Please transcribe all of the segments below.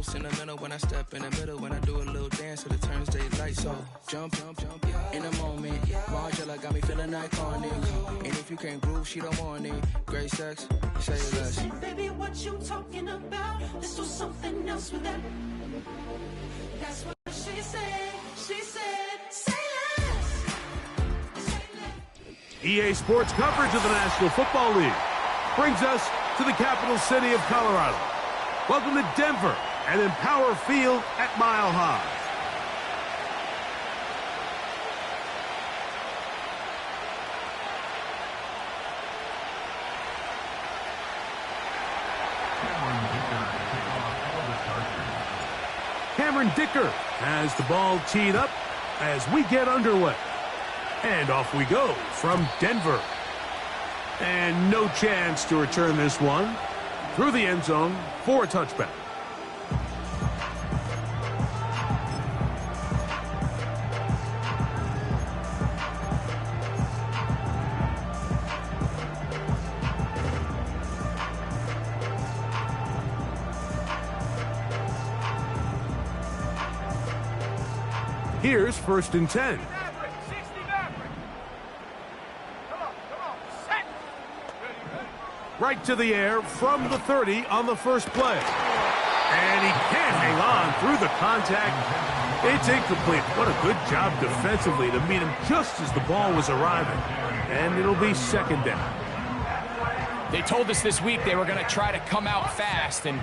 little sentimental when I step in the middle. When I do a little dance, so it turns daylight. So jump, in a moment. Margella got me feeling iconic. And if you can't groove, she don't want it. Great sex, say less. She said, baby, what you talking about? Let's do something else with that. That's what she said. She said, say less. Say less. EA Sports coverage of the National Football League brings us to the capital city of Colorado. Welcome to Denver and Empower Field at Mile High. Cameron Dicker has the ball teed up as we get underway. And off we go from Denver. And no chance to return this one through the end zone for a touchback. Here's 1st and 10. Right to the air from the 30 on the first play. And he can't hang on through the contact. It's incomplete. What a good job defensively to meet him just as the ball was arriving. And it'll be 2nd down. They told us this week they were going to try to come out fast, and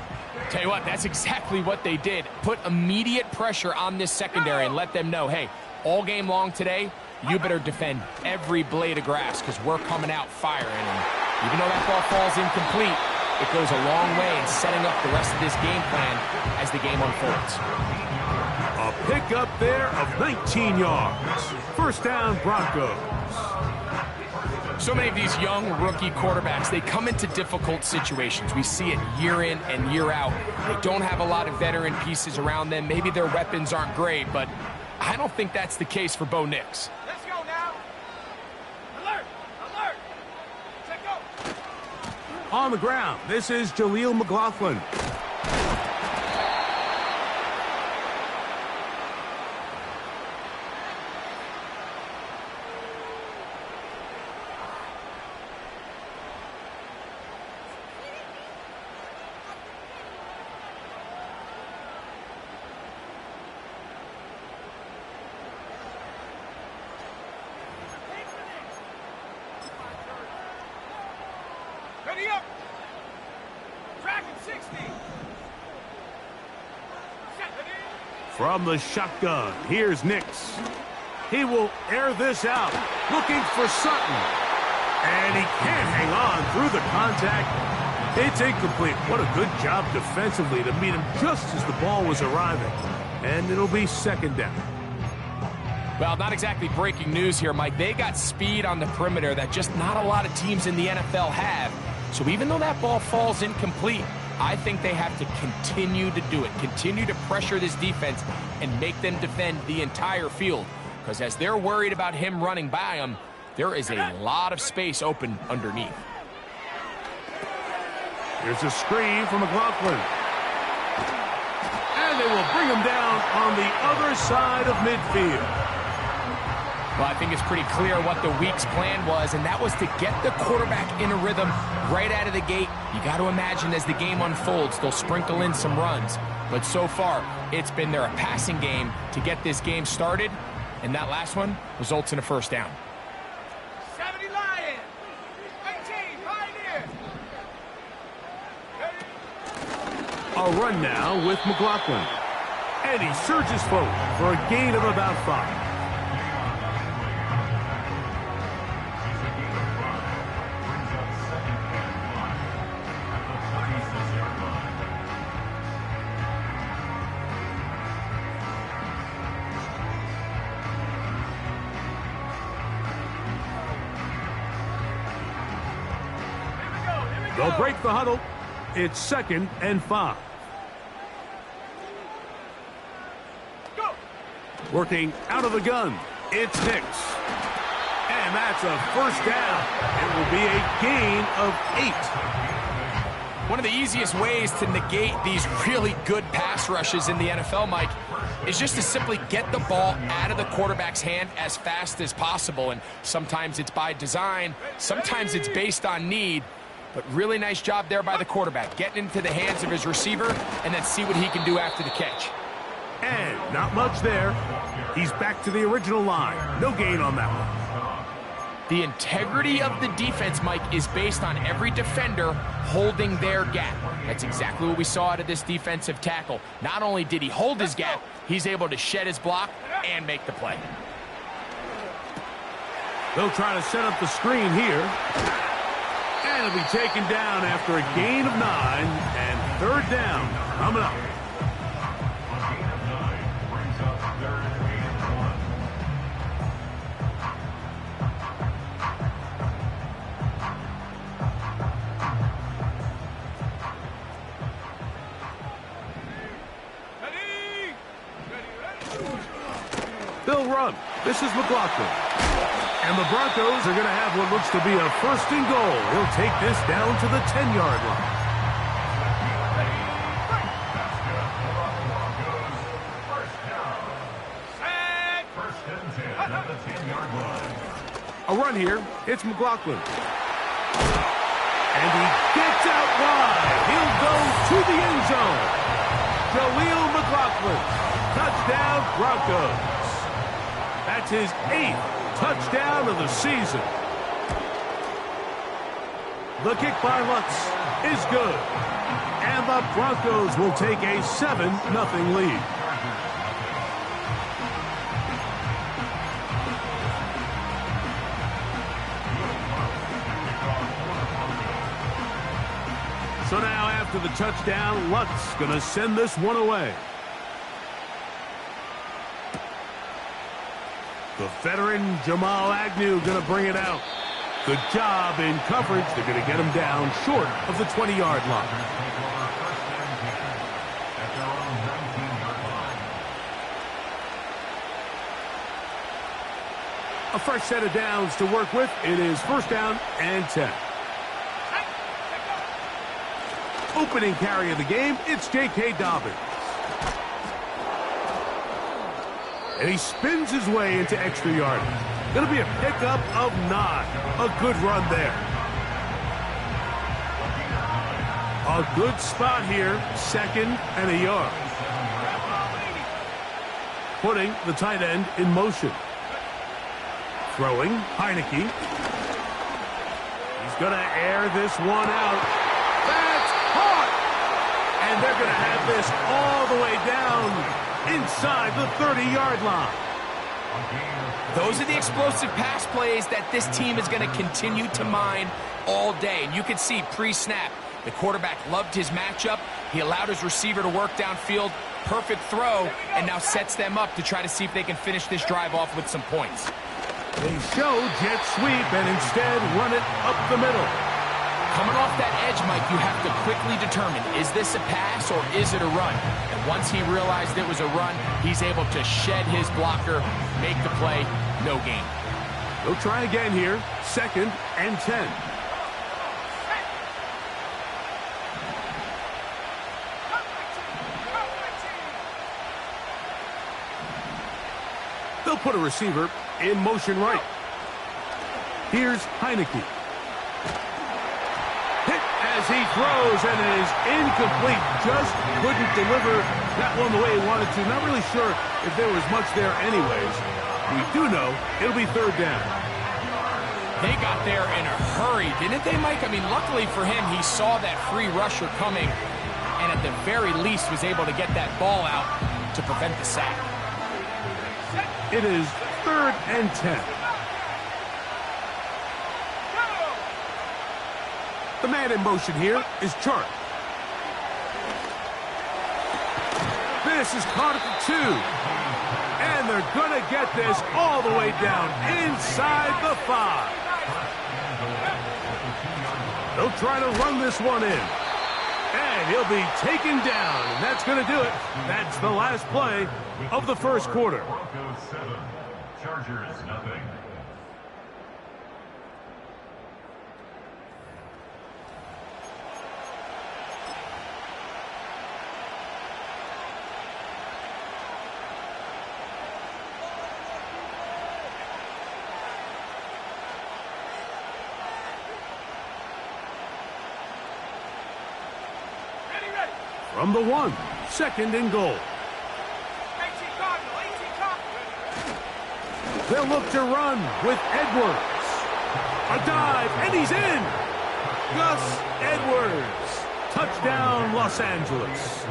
tell you what, that's exactly what they did. Put immediate pressure on this secondary and let them know, hey, all game long today, you better defend every blade of grass because we're coming out firing. And even though that ball falls incomplete, it goes a long way in setting up the rest of this game plan as the game unfolds. A pickup there of 19 yards. 1st down, Broncos. So many of these young rookie quarterbacks, they come into difficult situations. We see it year in and year out. They don't have a lot of veteran pieces around them. Maybe their weapons aren't great, but I don't think that's the case for Bo Nix. Let's go now. Alert! Alert! Check go. On the ground, this is Jaleel McLaughlin. Ready up. Tracking 60. From the shotgun, here's Nix. He will air this out, looking for Sutton. And he can't hang on through the contact. It's incomplete. What a good job defensively to meet him just as the ball was arriving. And it'll be 2nd down. Well, not exactly breaking news here, Mike. They got speed on the perimeter that just not a lot of teams in the NFL have. So even though that ball falls incomplete, I think they have to continue to do it, continue to pressure this defense and make them defend the entire field. Because as they're worried about him running by them, there is a lot of space open underneath. Here's a screen from McLaughlin. And they will bring him down on the other side of midfield. Well, I think it's pretty clear what the week's plan was, and that was to get the quarterback in a rhythm right out of the gate. You got to imagine as the game unfolds, they'll sprinkle in some runs. But so far, it's been their passing game to get this game started, and that last one results in a 1st down. 70 Lions. 18 Pioneers. A run now with McLaughlin. And he surges forward for a gain of about 5. They'll break the huddle. It's 2nd and 5. Go. Working out of the gun. It's Nix. And that's a 1st down. It will be a gain of 8. One of the easiest ways to negate these really good pass rushes in the NFL, Mike, is just to simply get the ball out of the quarterback's hand as fast as possible. And sometimes it's by design, sometimes it's based on need. But really nice job there by the quarterback, getting into the hands of his receiver and then see what he can do after the catch. And not much there. He's back to the original line. No gain on that one. The integrity of the defense, Mike, is based on every defender holding their gap. That's exactly what we saw out of this defensive tackle. Not only did he hold his gap, he's able to shed his block and make the play. They'll try to set up the screen here. And it'll be taken down after a gain of 9 and third down coming up. They'll run. This is McLaughlin. And the Broncos are going to have what looks to be a first and goal. He'll take this down to the 10-yard line. A run here. It's McLaughlin. And he gets out wide. He'll go to the end zone. Jaleel McLaughlin. Touchdown, Broncos. That's his 8th touchdown of the season. The kick by Lutz is good. And the Broncos will take a 7-0 lead. So now after the touchdown, Lutz going to send this one away. The veteran Jamal Agnew going to bring it out. Good job in coverage. They're going to get him down short of the 20-yard line. A fresh set of downs to work with. It is first down and 10. Opening carry of the game, it's J.K. Dobbins. And he spins his way into extra yardage. Going to be a pickup of 9. A good run there. A good spot here. 2nd and a yard. Putting the tight end in motion. Throwing, Heineke. He's going to air this one out. That's caught! And they're going to have this all the way down inside the 30-yard line. Those are the explosive pass plays that this team is going to continue to mine all day. And you can see pre-snap, the quarterback loved his matchup. He allowed his receiver to work downfield. Perfect throw, and now sets them up to try to see if they can finish this drive off with some points. They show jet sweep and instead run it up the middle. Coming off that edge, Mike, you have to quickly determine, is this a pass or is it a run? And once he realized it was a run, he's able to shed his blocker, make the play, no gain. They'll try again here, 2nd and 10. They'll put a receiver in motion right. Here's Heineke. Hit as he throws, and it is incomplete. Just couldn't deliver that one the way he wanted to. Not really sure if there was much there anyways. We do know it'll be 3rd down. They got there in a hurry, didn't they, Mike? I mean, luckily for him, he saw that free rusher coming, and at the very least was able to get that ball out to prevent the sack. It is 3rd and 10. The man in motion here is Chart. This is caught at the 2. And they're going to get this all the way down inside the 5. They'll try to run this one in. And he'll be taken down. And that's going to do it. That's the last play of the first quarter. Broncos 7, Chargers nothing. from the 1. 2nd and goal. 18 Cardinal, 18 Cardinal. They'll look to run with Edwards. A dive, and he's in. Gus Edwards. Touchdown, Los Angeles.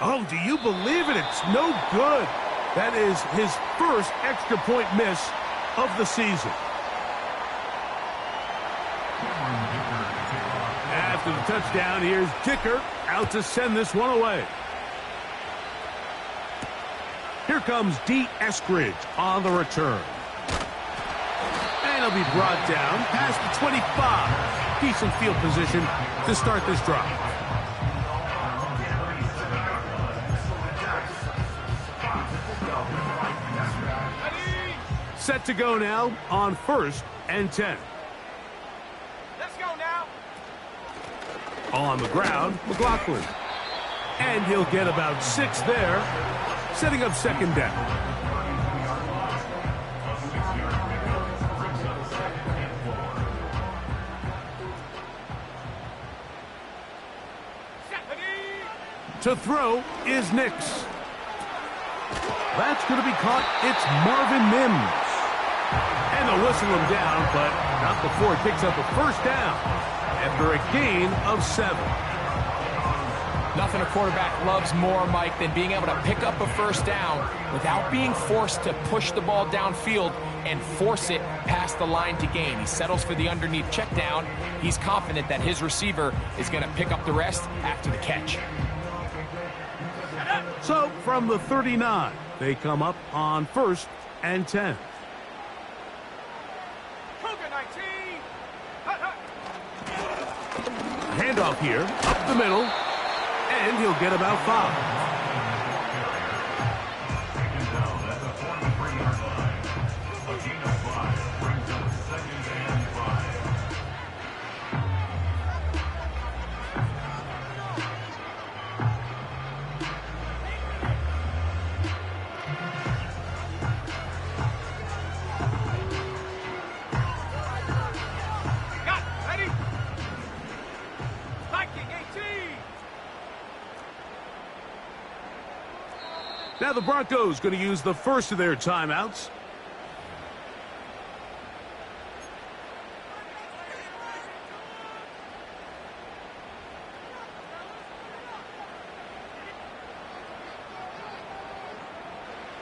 Oh, do you believe it? It's no good. That is his first extra point miss of the season. After the touchdown, here's Dicker out to send this one away. Here comes D. Eskridge on the return. And he'll be brought down past the 25. Decent field position to start this drive. Set to go now on 1st and 10. Let's go now. On the ground, McLaughlin. And he'll get about 6 there, setting up 2nd down. To throw is Nix. That's going to be caught. It's Marvin Mims. And they'll whistle him down, but not before he picks up a 1st down after a gain of 7. Nothing a quarterback loves more, Mike, than being able to pick up a 1st down without being forced to push the ball downfield and force it past the line to gain. He settles for the underneath check down. He's confident that his receiver is going to pick up the rest after the catch. So from the 39, they come up on 1st and 10. Handoff here, up the middle, and he'll get about 5. Now the Broncos going to use the first of their timeouts.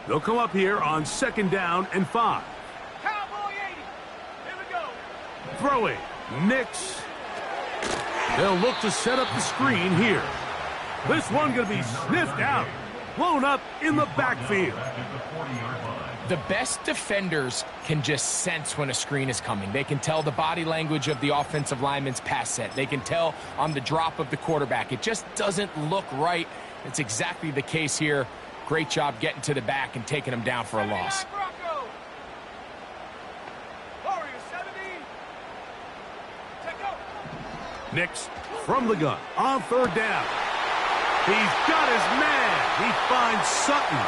They'll come up here on 2nd down and 5. Cowboy 80. Here we go. Throwing. Nix. They'll look to set up the screen here. This one going to be sniffed out. Blown up in the backfield. The best defenders can just sense when a screen is coming. They can tell the body language of the offensive lineman's pass set. They can tell on the drop of the quarterback. It just doesn't look right. It's exactly the case here. Great job getting to the back and taking him down for a loss. Nix from the gun on 3rd down. He's got his man. He finds Sutton.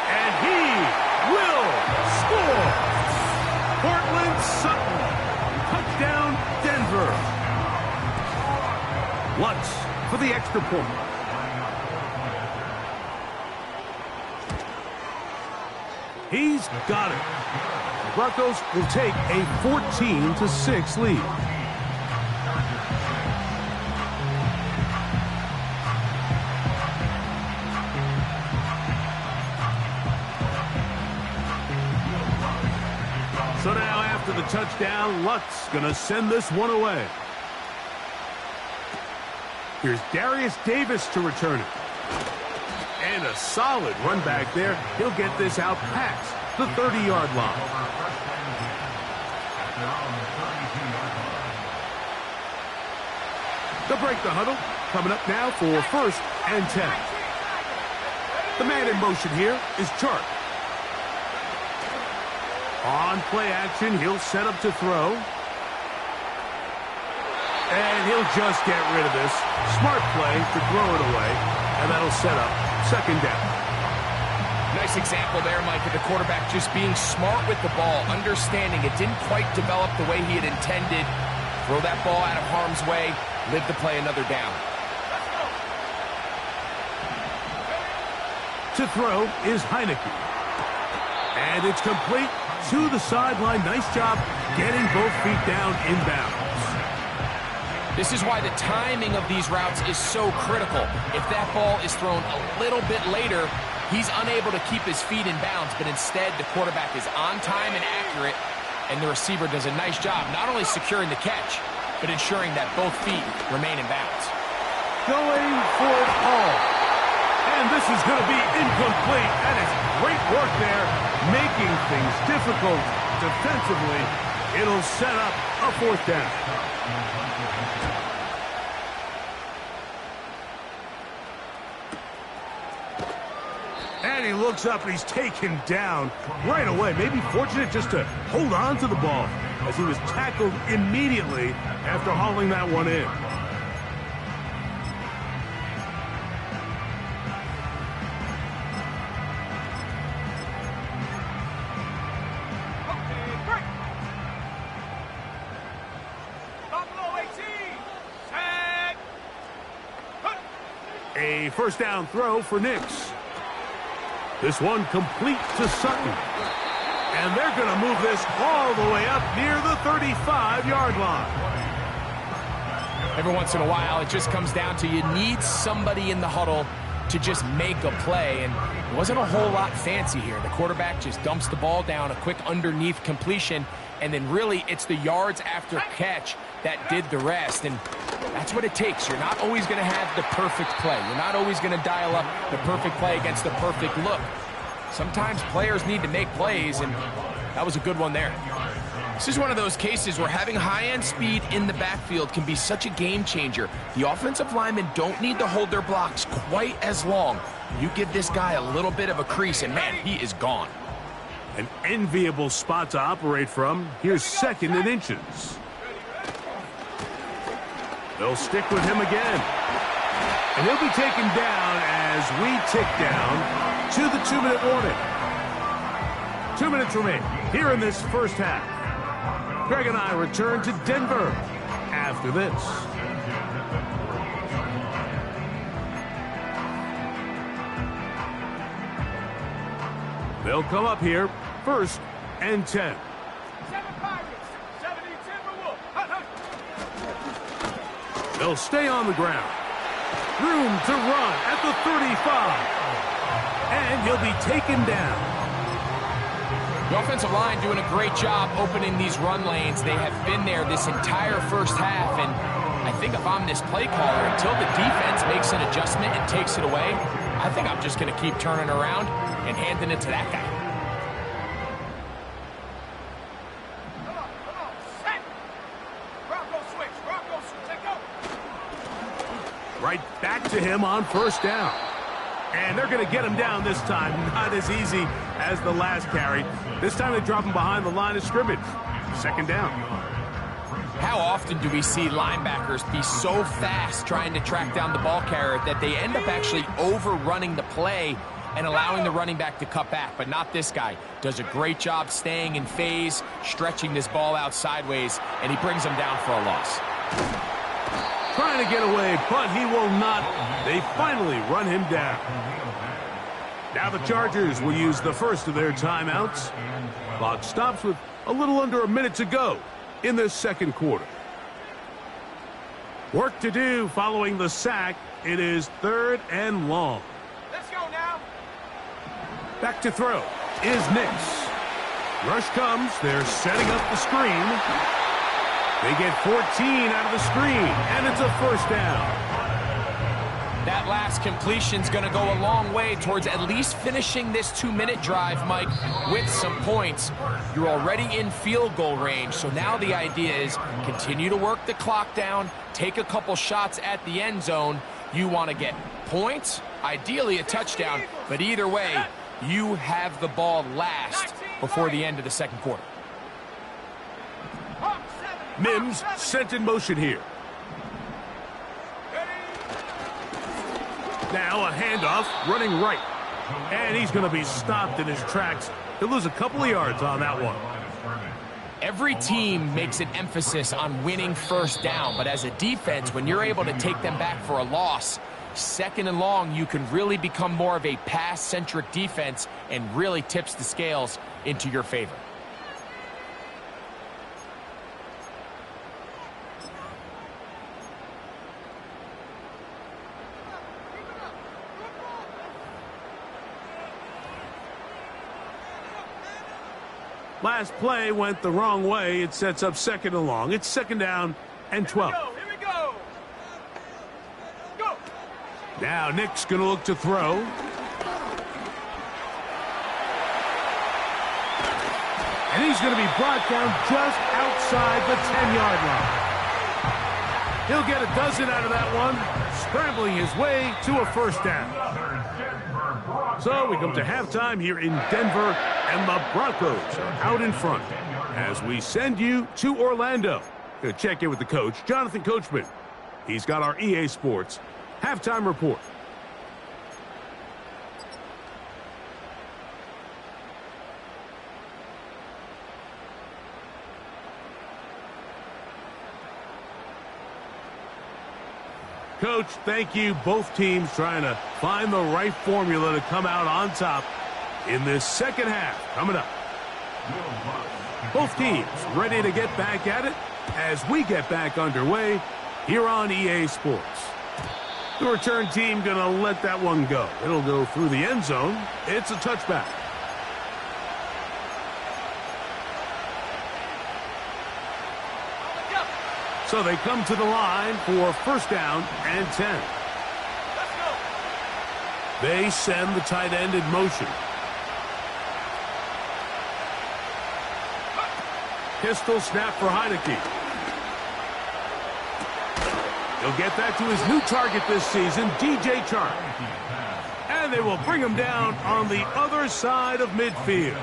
And he will score. Cortland Sutton. Touchdown, Denver. Lutz for the extra point. He's got it. The Broncos will take a 14-6 lead. So now after the touchdown, Lutz going to send this one away. Here's Darius Davis to return it. And a solid run back there. He'll get this out past the 30-yard line. They'll break the huddle. Coming up now for 1st and 10. The man in motion here is Chark. On play action, he'll set up to throw. And he'll just get rid of this. Smart play to throw it away. And that'll set up 2nd down. Nice example there, Mike, of the quarterback just being smart with the ball, understanding it didn't quite develop the way he had intended. Throw that ball out of harm's way, live to play another down. To throw is Heineke. And it's complete to the sideline. Nice job getting both feet down inbounds. This is why the timing of these routes is so critical. If that ball is thrown a little bit later, he's unable to keep his feet in bounds, but instead the quarterback is on time and accurate, and the receiver does a nice job not only securing the catch, but ensuring that both feet remain in bounds. Going for it all. And this is going to be incomplete. That is great work there, making things difficult defensively. It'll set up a fourth down. And he looks up and he's taken down right away. Maybe fortunate just to hold on to the ball as he was tackled immediately after hauling that one in. A first down throw for Nix. This one complete to Sutton. And they're going to move this all the way up near the 35-yard line. Every once in a while, it just comes down to you need somebody in the huddle to just make a play. And it wasn't a whole lot fancy here. The quarterback just dumps the ball down, a quick underneath completion, and then really it's the yards after catch that did the rest. And that's what it takes. You're not always going to have the perfect play. You're not always going to dial up the perfect play against the perfect look. Sometimes players need to make plays, and that was a good one there. This is one of those cases where having high-end speed in the backfield can be such a game changer. The offensive linemen don't need to hold their blocks quite as long. You give this guy a little bit of a crease, and man, he is gone. An enviable spot to operate from. Here's second and inches. They'll stick with him again. And he'll be taken down as we tick down to the 2-minute warning. 2 minutes remain here in this first half. Greg and I return to Denver after this. They'll come up here, 1st and 10. They'll stay on the ground. Room to run at the 35. And he'll be taken down. The offensive line doing a great job opening these run lanes. They have been there this entire first half, and I think if I'm this play caller, until the defense makes an adjustment and takes it away, I think I'm just going to keep turning around and handing it to that guy. Right back to him on first down. And they're going to get him down this time. Not as easy as the last carry. This time they drop him behind the line of scrimmage. Second down. How often do we see linebackers be so fast trying to track down the ball carrier that they end up actually overrunning the play and allowing the running back to cut back? But not this guy. Does a great job staying in phase, stretching this ball out sideways, and he brings him down for a loss. Trying to get away, but he will not. They finally run him down. Now the Chargers will use the first of their timeouts. Clock stops with a little under a minute to go in this second quarter. Work to do following the sack. It is 3rd and long. Let's go now. Back to throw is Nix. Rush comes. They're setting up the screen. They get 14 out of the screen, and it's a first down. That last completion's going to go a long way towards at least finishing this 2-minute drive, Mike, with some points. You're already in field goal range, so now the idea is continue to work the clock down, take a couple shots at the end zone. You want to get points, ideally a touchdown, but either way, you have the ball last before the end of the second quarter. Mims sent in motion here. Now a handoff running right. And he's going to be stopped in his tracks. He'll lose a couple of yards on that one. Every team makes an emphasis on winning first down, but as a defense, when you're able to take them back for a loss, second and long, you can really become more of a pass-centric defense and really tips the scales into your favor. Last play went the wrong way. It sets up second and long. It's second down and 12. Here we go. Go. Now Nick's going to look to throw. And he's going to be brought down just outside the 10-yard line. He'll get a dozen out of that one, scrambling his way to a first down. So we come to halftime here in Denver, and the Broncos are out in front as we send you to Orlando. Going to check in with the coach, Jonathan Coachman. He's got our EA Sports halftime report. Coach, thank you. Both teams trying to find the right formula to come out on top in this second half. Coming up. Both teams ready to get back at it as we get back underway here on EA Sports. The return team going to let that one go. It'll go through the end zone. It's a touchback. So they come to the line for first down and 10. Let's go. They send the tight end in motion. Pistol snap for Heineke. He'll get that to his new target this season, DJ Chark. And they will bring him down on the other side of midfield.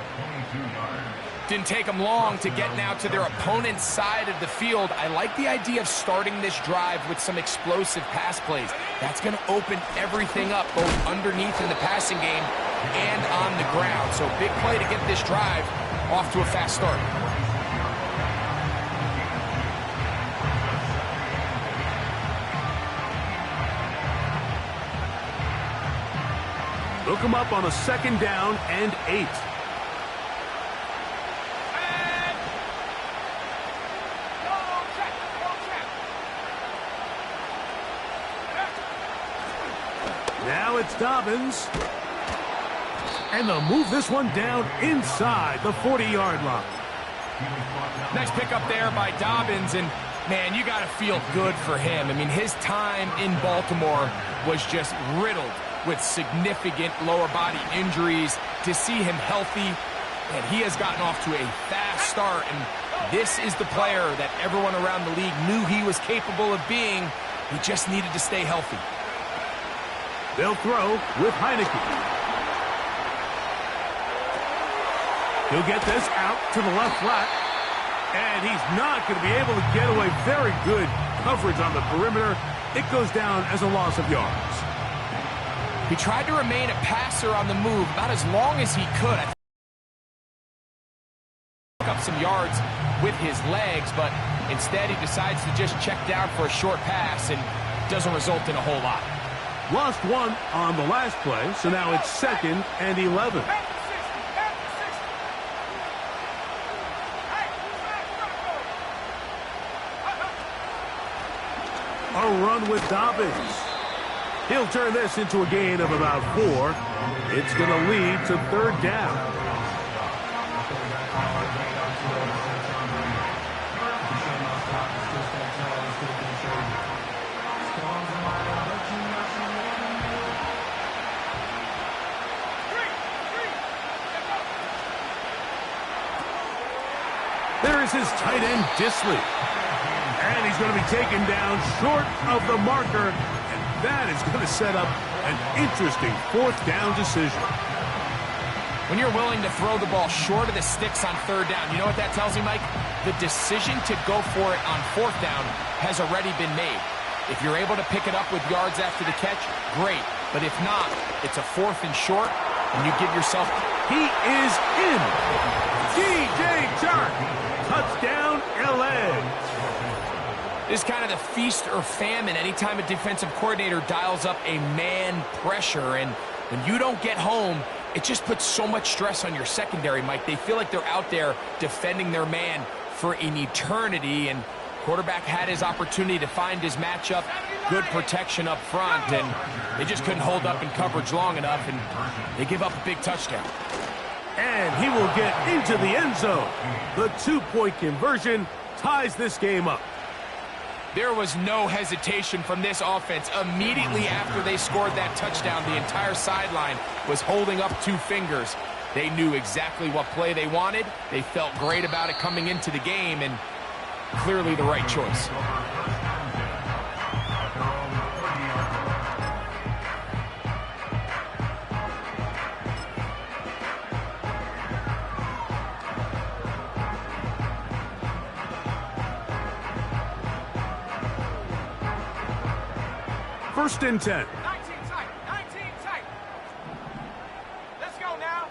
Didn't take them long to get now to their opponent's side of the field. I like the idea of starting this drive with some explosive pass plays. That's going to open everything up, both underneath in the passing game and on the ground. So big play to get this drive off to a fast start. Look him up on a second down and 8. Now it's Dobbins. And they'll move this one down inside the 40-yard line. Nice pickup there by Dobbins, and man, you got to feel good for him. I mean, his time in Baltimore was just riddled with significant lower body injuries. To see him healthy, and he has gotten off to a fast start, and this is the player that everyone around the league knew he was capable of being. He just needed to stay healthy. They'll throw with Heineke. He'll get this out to the left flat. And he's not going to be able to get away. Very good coverage on the perimeter. It goes down as a loss of yards. He tried to remain a passer on the move about as long as he could. Pick up some yards with his legs, but instead he decides to just check down for a short pass and doesn't result in a whole lot. Lost one on the last play, so now it's second and 11. A run with Dobbins. He'll turn this into a gain of about 4. It's going to lead to third down. There is his tight end, Disley. And he's going to be taken down short of the marker. And that is going to set up an interesting fourth down decision. When you're willing to throw the ball short of the sticks on third down, you know what that tells me, Mike? The decision to go for it on fourth down has already been made. If you're able to pick it up with yards after the catch, great. But if not, it's a fourth and short, and you give yourself He is in. DJ Chark. Touchdown, LA. This is kind of the feast or famine anytime a defensive coordinator dials up a man pressure. And when you don't get home, it just puts so much stress on your secondary, Mike. They feel like they're out there defending their man for an eternity. And quarterback had his opportunity to find his matchup, good protection up front, and they just couldn't hold up in coverage long enough, and they give up a big touchdown. And he will get into the end zone. The two-point conversion ties this game up. There was no hesitation from this offense. Immediately after they scored that touchdown, the entire sideline was holding up two fingers. They knew exactly what play they wanted. They felt great about it coming into the game, and clearly the right choice. First and 10. 19 tight. 19 tight. Let's go now.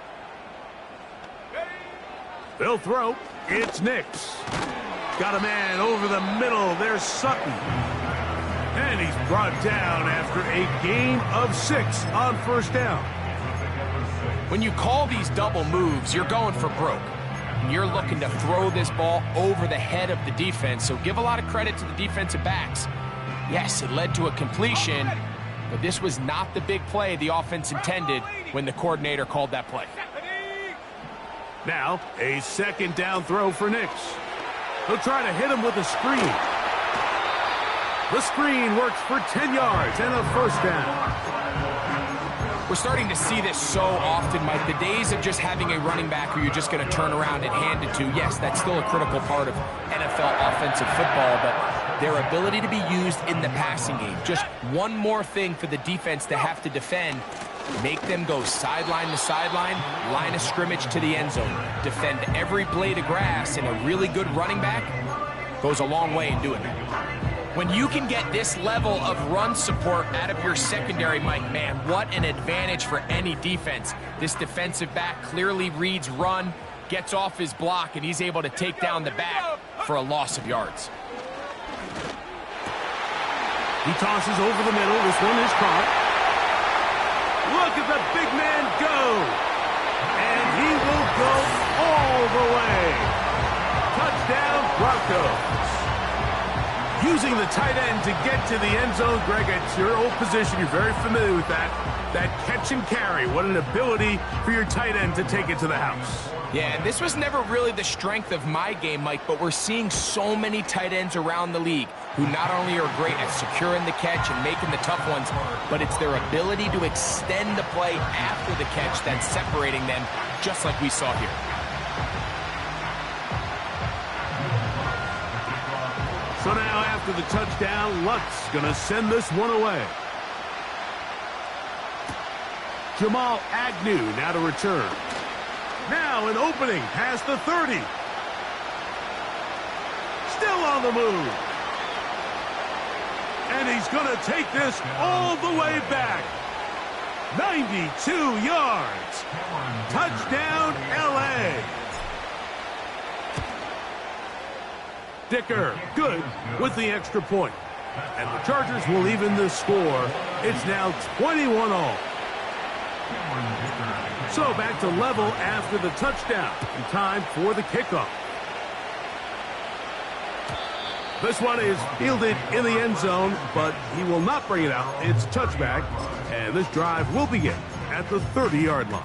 Ready? They'll throw. It's Nix. Got a man over the middle. There's Sutton. And he's brought down after a gain of 6 on first down. When you call these double moves, you're going for broke. And you're looking to throw this ball over the head of the defense. So give a lot of credit to the defensive backs. Yes, it led to a completion, but this was not the big play the offense intended when the coordinator called that play. Now, a second down throw for Nix. He'll try to hit him with a screen. The screen works for 10 yards and a first down. We're starting to see this so often, Mike. The days of just having a running back who you're just going to turn around and hand it to, yes, that's still a critical part of NFL offensive football, but their ability to be used in the passing game. Just one more thing for the defense to have to defend. Make them go sideline to sideline, line of scrimmage to the end zone. Defend every blade of grass, and a really good running back goes a long way in doing that. When you can get this level of run support out of your secondary, Mike, man, what an advantage for any defense. This defensive back clearly reads run, gets off his block, and he's able to take down the back for a loss of yards. He tosses over the middle. This one is caught. Look at the big man go. And he will go all the way. Touchdown, Broncos. Using the tight end to get to the end zone, Greg, it's your old position. You're very familiar with that. That catch and carry. What an ability for your tight end to take it to the house. Yeah, and this was never really the strength of my game, Mike, but we're seeing so many tight ends around the league who not only are great at securing the catch and making the tough ones, but it's their ability to extend the play after the catch that's separating them, just like we saw here. So now after the touchdown, Luck's going to send this one away. Jamal Agnew now to return. Now an opening past the 30. Still on the move. And he's going to take this all the way back. 92 yards. Touchdown, L.A. Dicker, good with the extra point. And the Chargers will even the score. It's now 21-all. So back to level after the touchdown. And time for the kickoff. This one is fielded in the end zone, but he will not bring it out. It's touchback. And this drive will begin at the 30-yard line.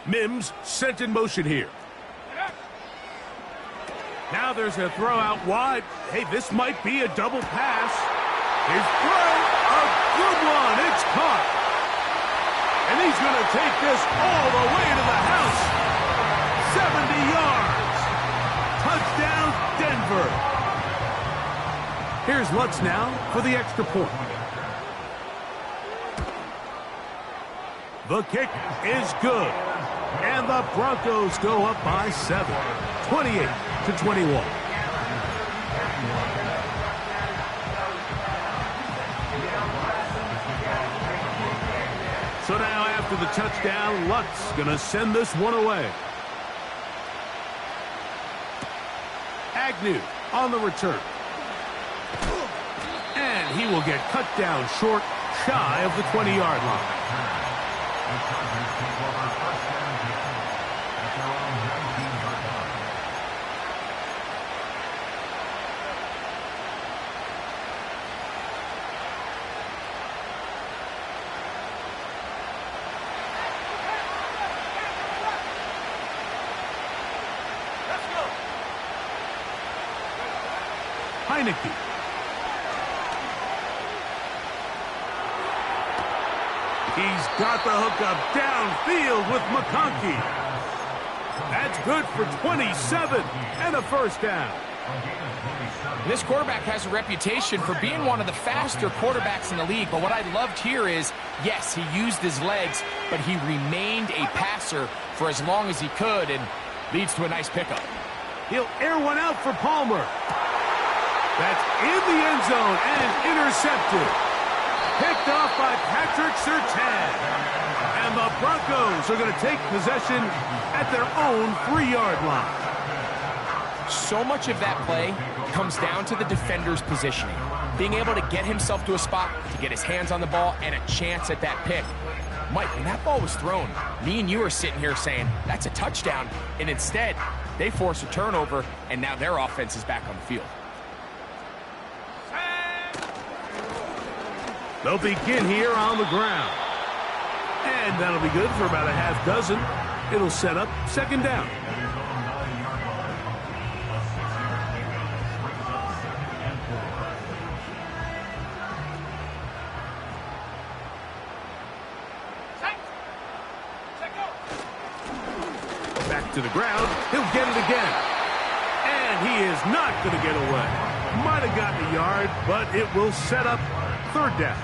Mims sent in motion here. Now there's a throw out wide. Hey, this might be a double pass. His throw, a good one. It's caught. And he's going to take this all the way to the house. 70 yards. Touchdown, Denver. Here's Lutz now for the extra point. The kick is good. And the Broncos go up by 7, 28-21. So now after the touchdown, Luck's going to send this one away. Agnew on the return. And he will get cut down short, shy of the 20-yard line. Heineke. He's got the hookup downfield with McConkey. That's good for 27 and a first down. This quarterback has a reputation for being one of the faster quarterbacks in the league, but what I loved here is, yes, he used his legs, but he remained a passer for as long as he could, and leads to a nice pickup. He'll air one out for Palmer. That's in the end zone and intercepted. Picked off by Patrick Surtain. And the Broncos are going to take possession at their own 3-yard line. So much of that play comes down to the defender's positioning. Being able to get himself to a spot, to get his hands on the ball, and a chance at that pick. Mike, when that ball was thrown, me and you are sitting here saying, that's a touchdown. And instead, they force a turnover, and now their offense is back on the field. They'll begin here on the ground. And that'll be good for about a half dozen. It'll set up second down. Back to the ground. He'll get it again. And he is not going to get away. Might have gotten a yard, but it will set up third down.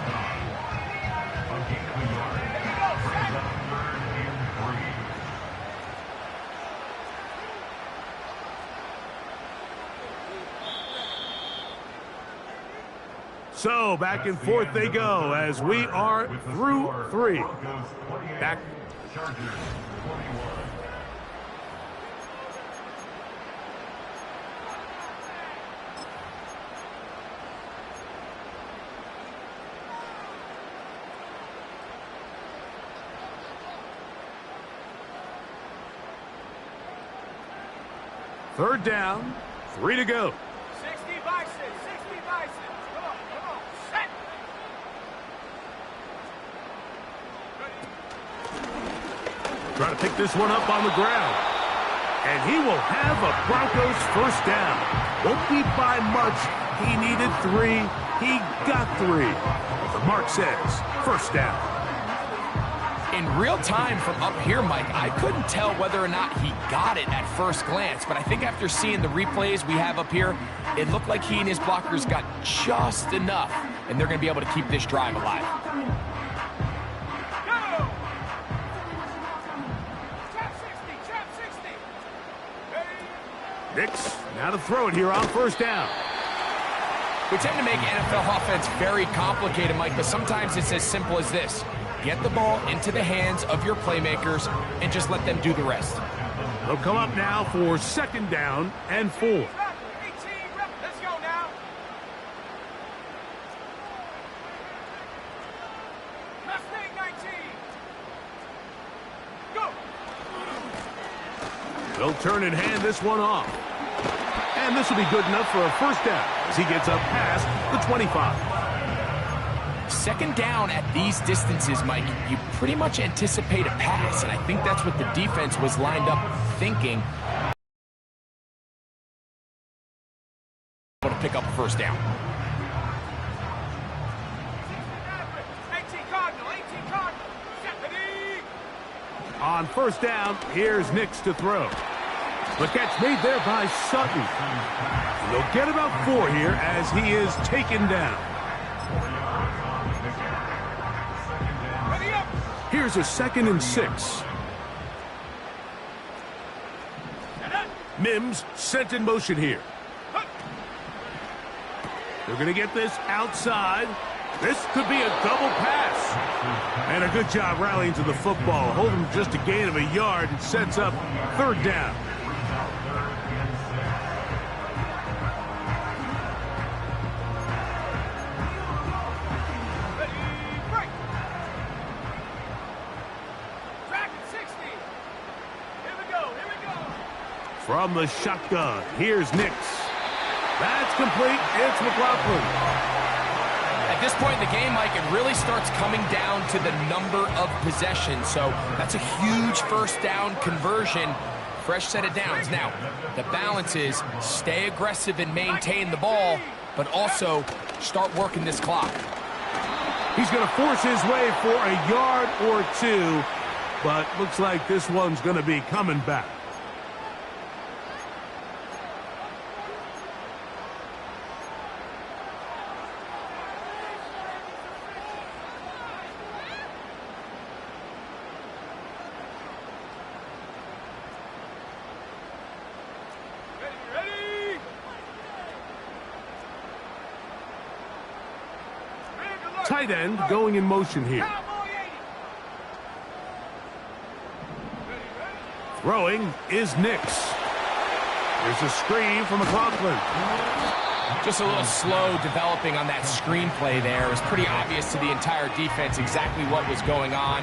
So back and forth they go as we are through 3. Back. Third down, 3 to go. 60 Bison, 60 Bison. Come on, set. Try to pick this one up on the ground. And he will have a Broncos first down. Won't be by much. He needed 3. He got 3. The mark says first down. In real time from up here, Mike, I couldn't tell whether or not he got it at first glance, but I think after seeing the replays we have up here, it looked like he and his blockers got just enough, and they're going to be able to keep this drive alive. Go! Trap 60. Nix, now to throw it here on first down. We tend to make NFL offense very complicated, Mike, but sometimes it's as simple as this. Get the ball into the hands of your playmakers and just let them do the rest. They'll come up now for second down and 4. 18, let's go now. Mustang 19. Go. They'll turn and hand this one off. And this will be good enough for a first down as he gets up past the 25. Second down at these distances, Mike, you pretty much anticipate a pass, and I think that's what the defense was lined up thinking. To pick up a first down. 18 Cardinal. On first down, here's Nix to throw. The catch made there by Sutton. They'll get about 4 here as he is taken down. Here's a 2nd and 6. Mims sent in motion here. They're going to get this outside. This could be a double pass. And a good job rallying to the football. Hold him just a gain of a yard and sets up 3rd down. From the shotgun, here's Nix. That's complete. It's McLaughlin. At this point in the game, Mike, it really starts coming down to the number of possessions. So that's a huge 1st down conversion. Fresh set of downs. Now, the balance is stay aggressive and maintain the ball, but also start working this clock. He's going to force his way for a yard or 2, but looks like this one's going to be coming back. Tight end going in motion here. Throwing is Nix. There's a screen from McLaughlin. Just a little slow developing on that screenplay there. It was pretty obvious to the entire defense exactly what was going on.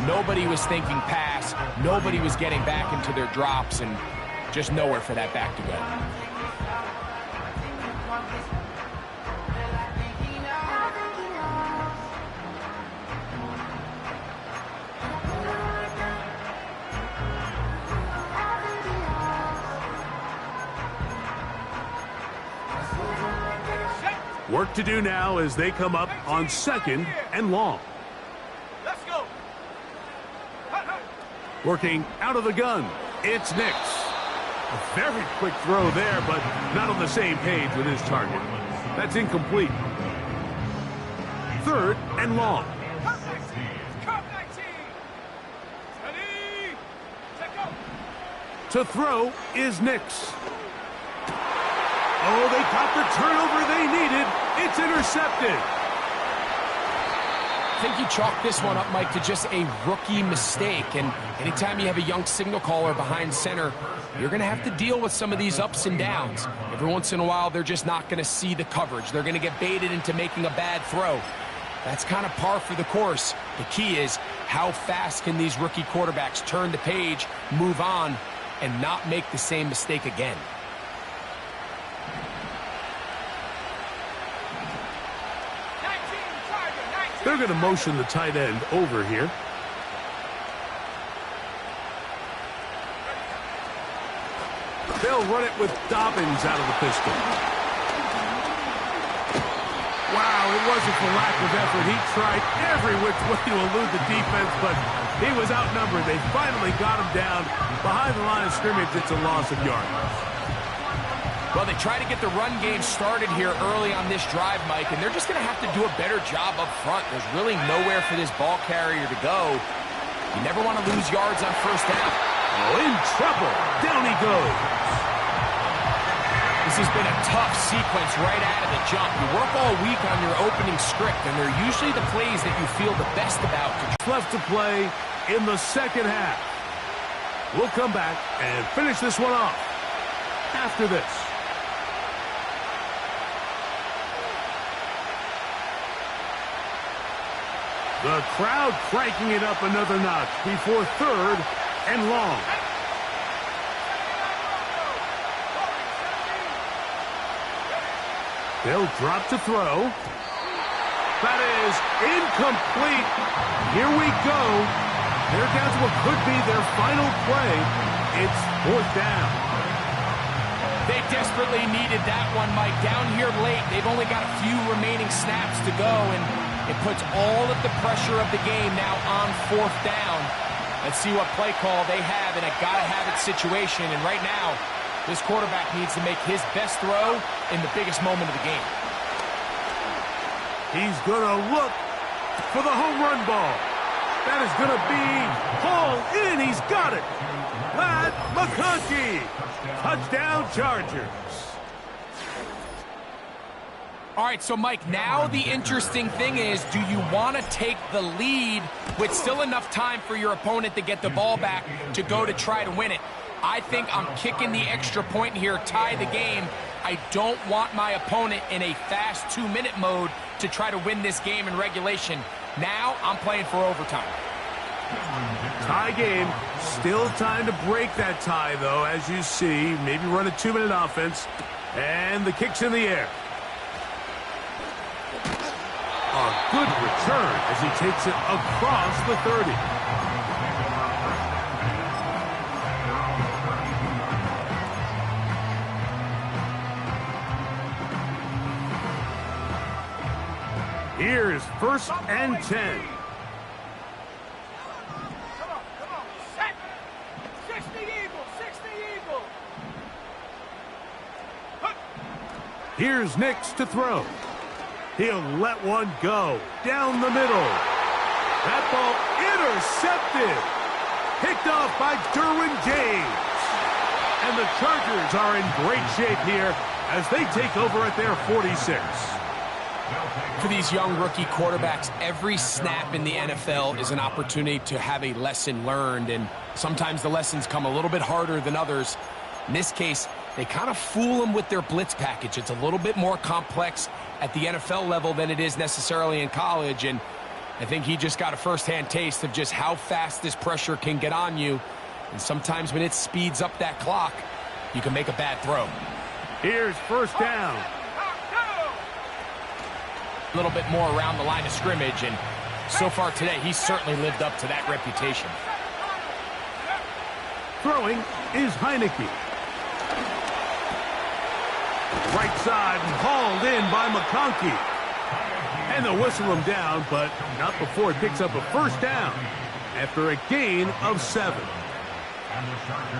Nobody was thinking pass. Nobody was getting back into their drops, and just nowhere for that back to go. Work to do now as they come up on 2nd and long. Let's go. Working out of the gun, it's Nix. A very quick throw there, but not on the same page with his target. That's incomplete. 3rd and long. Cut 19. Ready. Check go. To throw is Nix. Oh, they got the turnover they needed. It's intercepted. I think you chalk this one up, Mike, to just a rookie mistake. And anytime you have a young signal caller behind center, you're going to have to deal with some of these ups and downs. Every once in a while, they're just not going to see the coverage. They're going to get baited into making a bad throw. That's kind of par for the course. The key is how fast can these rookie quarterbacks turn the page, move on, and not make the same mistake again. They're going to motion the tight end over here. They'll run it with Dobbins out of the pistol. Wow, it wasn't for lack of effort. He tried every which way to elude the defense, but he was outnumbered. They finally got him down behind the line of scrimmage. It's a loss of yards. Well, they try to get the run game started here early on this drive, Mike, and they're just going to have to do a better job up front. There's really nowhere for this ball carrier to go. You never want to lose yards on 1st down. Oh, in trouble. Down he goes. This has been a tough sequence right out of the jump. You work all week on your opening script, and they're usually the plays that you feel the best about. Left to play in the 2nd half. We'll come back and finish this one off after this. The crowd cranking it up another notch before 3rd and long. They'll drop to throw. That is incomplete. Here we go. They're down to what could be their final play. It's 4th down. They desperately needed that one, Mike. Down here late, they've only got a few remaining snaps to go, and it puts all of the pressure of the game now on 4th down. Let's see what play call they have in a gotta-have-it situation. And right now, this quarterback needs to make his best throw in the biggest moment of the game. He's going to look for the home run ball. That is going to be hauled in. He's got it. Ladd McConkey. Touchdown, Chargers. All right, so Mike, now the interesting thing is, do you want to take the lead with still enough time for your opponent to get the ball back to go to try to win it? I think I'm kicking the extra point here, tie the game. I don't want my opponent in a fast 2-minute mode to try to win this game in regulation. Now I'm playing for overtime. Tie game. Still time to break that tie, though, as you see. Maybe run a 2-minute offense. And the kick's in the air. A good return as he takes it across the 30. Here's 1st and 10. Come on. Set. 60 Eagle. Here's Nix to throw. He'll let one go down the middle. That ball intercepted. Picked off by Derwin James. And the Chargers are in great shape here as they take over at their 46. For these young rookie quarterbacks, every snap in the NFL is an opportunity to have a lesson learned, and sometimes the lessons come a little bit harder than others. In this case, they kind of fool them with their blitz package. It's a little bit more complex at the NFL level than it is necessarily in college, and I think he just got a first-hand taste of just how fast this pressure can get on you, and sometimes when it speeds up that clock, you can make a bad throw. Here's 1st down. A little bit more around the line of scrimmage, and so far today, he's certainly lived up to that reputation. Throwing is Heineke. Right side and hauled in by McConkey. And they'll whistle him down, but not before he picks up a 1st down after a gain of 7.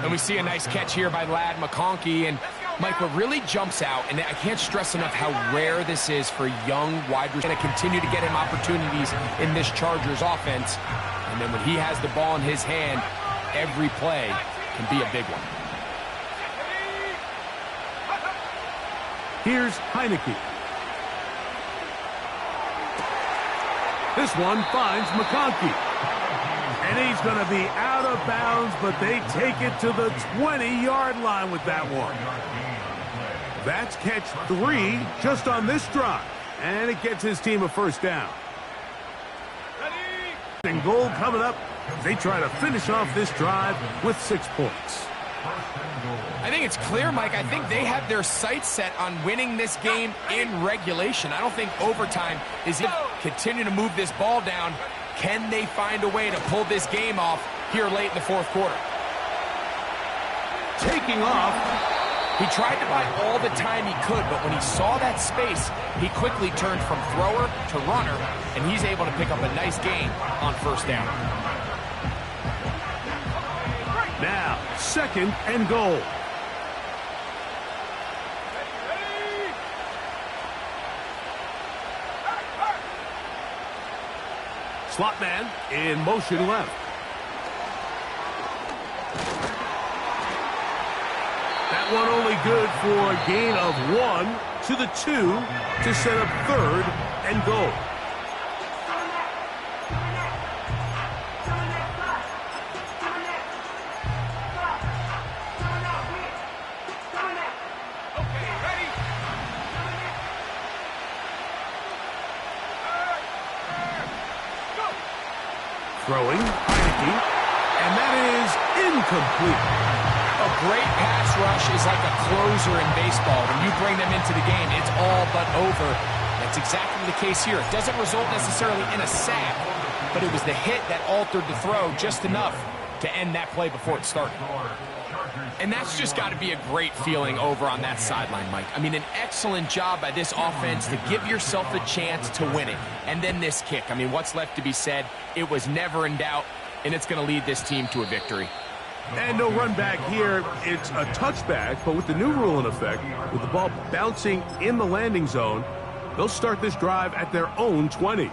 And we see a nice catch here by Ladd McConkey. And Mike, what really jumps out, and I can't stress enough how rare this is for young wide receivers, going to continue to get him opportunities in this Chargers offense. And then when he has the ball in his hand, every play can be a big one. Here's Heineke. This one finds McConkey. And he's going to be out of bounds, but they take it to the 20-yard line with that one. That's catch 3 just on this drive. And it gets his team a 1st down. And goal coming up. They try to finish off this drive with 6 points. I think it's clear, Mike. I think they have their sights set on winning this game in regulation. I don't think overtime is continue to move this ball down. Can they find a way to pull this game off here late in the 4th quarter? Taking off. He tried to buy all the time he could, but when he saw that space, he quickly turned from thrower to runner, and he's able to pick up a nice gain on 1st down. Now, 2nd and goal. Slot man in motion left. That one only good for a gain of 1 to the 2 to set up 3rd and goal. Throwing, Heineke, and that is incomplete. A great pass rush is like a closer in baseball. When you bring them into the game, it's all but over. That's exactly the case here. It doesn't result necessarily in a sack, but it was the hit that altered the throw just enough to end that play before it started. And that's just got to be a great feeling over on that sideline, Mike. I mean, an excellent job by this offense to give yourself a chance to win it. And then this kick. I mean, what's left to be said? It was never in doubt, and it's going to lead this team to a victory. And no run back here. It's a touchback, but with the new rule in effect, with the ball bouncing in the landing zone, they'll start this drive at their own 20.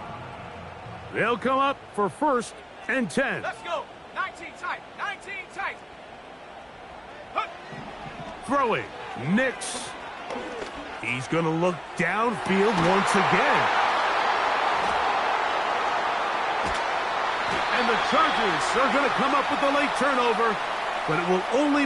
They'll come up for 1st and 10. Let's go. 19 tight. 19 tight. Huh. Throwing, Nix. He's going to look downfield once again. And the Chargers are going to come up with a late turnover, but it will only